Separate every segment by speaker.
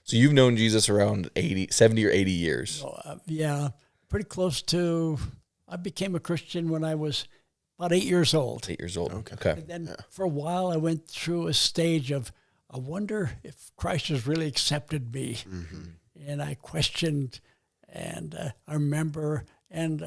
Speaker 1: So you've known Jesus around 70 or 80 years.
Speaker 2: Yeah, pretty close to, I became a Christian when I was about 8 years old.
Speaker 1: 8 years old. Okay.
Speaker 2: And then for a while, I went through a stage of, I wonder if Christ has really accepted me. Mm-hmm. And I questioned, and I remember, and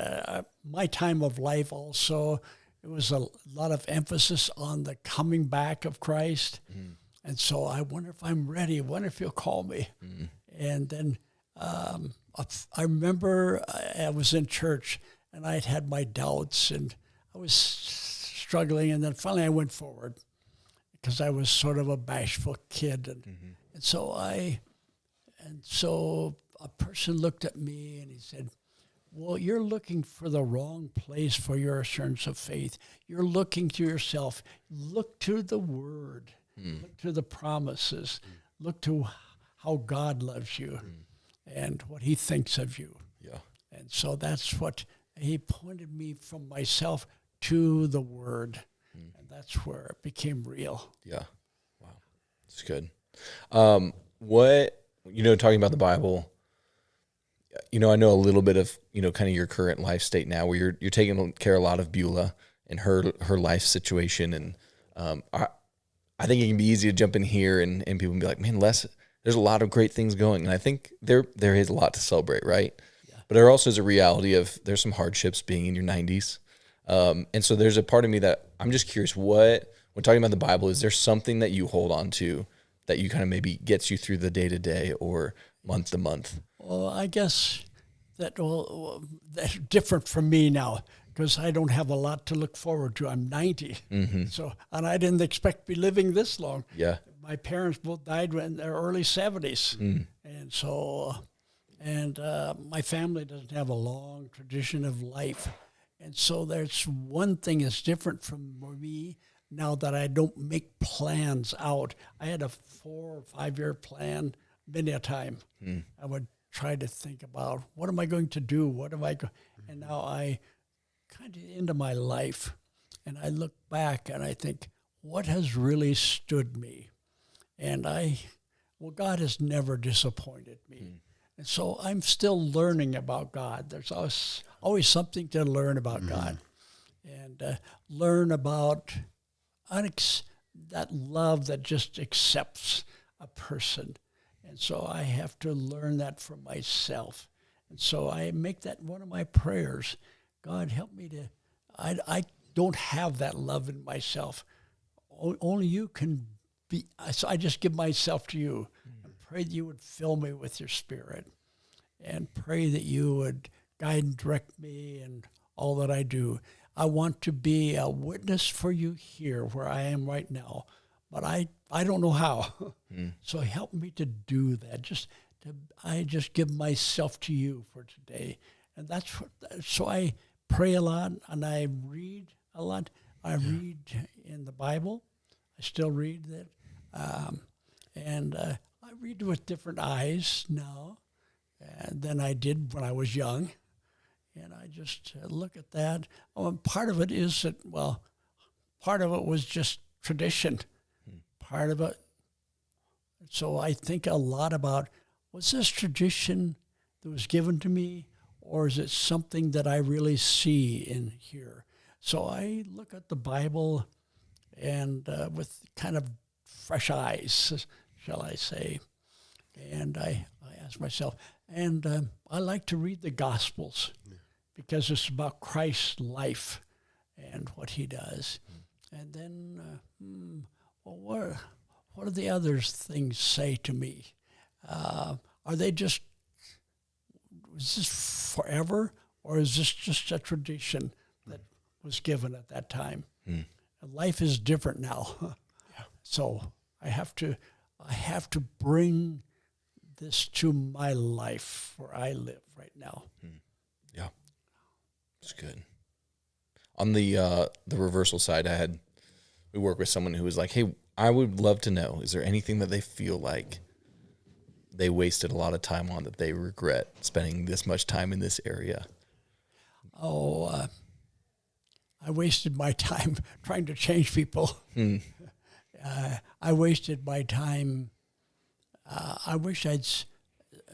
Speaker 2: my time of life also, it was a lot of emphasis on the coming back of Christ. Mm. And so I wonder if I'm ready. I wonder if he'll call me. Mm. And then I remember I was in church, and I had my doubts, and I was struggling. And then finally I went forward because I was sort of a bashful kid. And so a person looked at me and he said, well, you're looking for the wrong place for your assurance of faith. You're looking to yourself. Look to the Word. Look to the promises. Look to how God loves you and what he thinks of you.
Speaker 1: Yeah.
Speaker 2: And so that's what he pointed me from myself to the Word. And that's where it became real.
Speaker 1: Yeah. Wow. That's good. Talking about the Bible, I know a little bit of, kind of your current life state now where you're taking care a lot of Beulah and her life situation. And I think it can be easy to jump in here and people can be like, man, there's a lot of great things going. And I think there is a lot to celebrate, right? Yeah. But there also is a reality of there's some hardships being in your 90s. And so there's a part of me that I'm just curious, when talking about the Bible, is there something that you hold on to that you kind of maybe gets you through the day-to-day or month-to-month?
Speaker 2: Well, I guess that's different from me now because I don't have a lot to look forward to. I'm 90. Mm-hmm. And I didn't expect to be living this long.
Speaker 1: Yeah.
Speaker 2: My parents both died in their early 70s. Mm. And my family doesn't have a long tradition of life. And so there's one thing that's different from me now that I don't make plans out. I had a 4 or 5 year plan many a time. Mm. I would try to think about what am I going to do? What am I going? And now I kind of into my life, and I look back and I think, what has really stood me? And God has never disappointed me. Mm. And so I'm still learning about God. There's always something to learn about God, and learn about that love that just accepts a person. And so I have to learn that for myself. And so I make that one of my prayers. God, help me to, I don't have that love in myself. Only you can be, so I just give myself to you and pray that you would fill me with your Spirit and pray that you would guide and direct me in all that I do. I want to be a witness for you here where I am right now, but I don't know how. So help me to do that. I just give myself to you for today. And so I pray a lot and I read a lot. I read in the Bible. I still read that. And I read with different eyes now than I did when I was young. And I just look at that. Part of it is that, part of it was just tradition. Part of it. So I think a lot about, was this tradition that was given to me, or is it something that I really see in here? So I look at the Bible and with kind of fresh eyes, shall I say. And I ask myself, and I like to read the Gospels because it's about Christ's life and what he does. And then, what do the other things say to me? Are they just, is this forever, or is this just a tradition that was given at that time? Life is different now. So I have to bring this to my life where I live right now.
Speaker 1: Yeah, that's good. On the reversal side, we work with someone who was like, hey, I would love to know, is there anything that they feel like they wasted a lot of time on that they regret spending this much time in this area?
Speaker 2: I wasted my time trying to change people. I wasted my time I wish I'd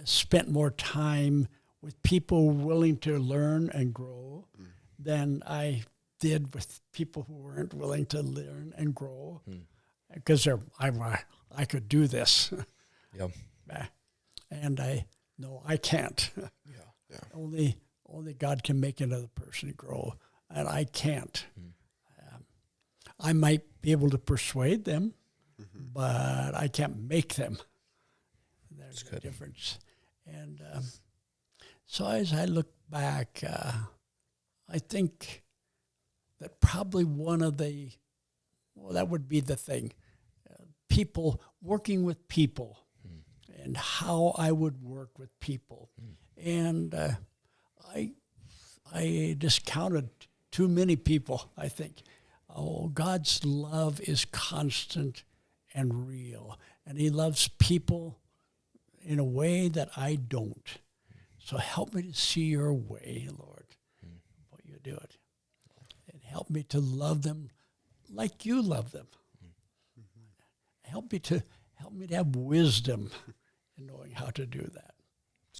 Speaker 2: spent more time with people willing to learn and grow than I did with people who weren't willing to learn and grow. Because I could do this.
Speaker 1: Yep.
Speaker 2: And I can't.
Speaker 1: Yeah.
Speaker 2: Only God can make another person grow, and I can't. I might be able to persuade them, but I can't make them. There's a difference. And so as I look back, I think that probably that would be the thing. People, working with people, and how I would work with people. And I discounted too many people, I think. Oh, God's love is constant and real. And he loves people in a way that I don't. So help me to see your way, Lord, what you do it. And help me to love them like you love them. Help me to have wisdom in knowing how to do that.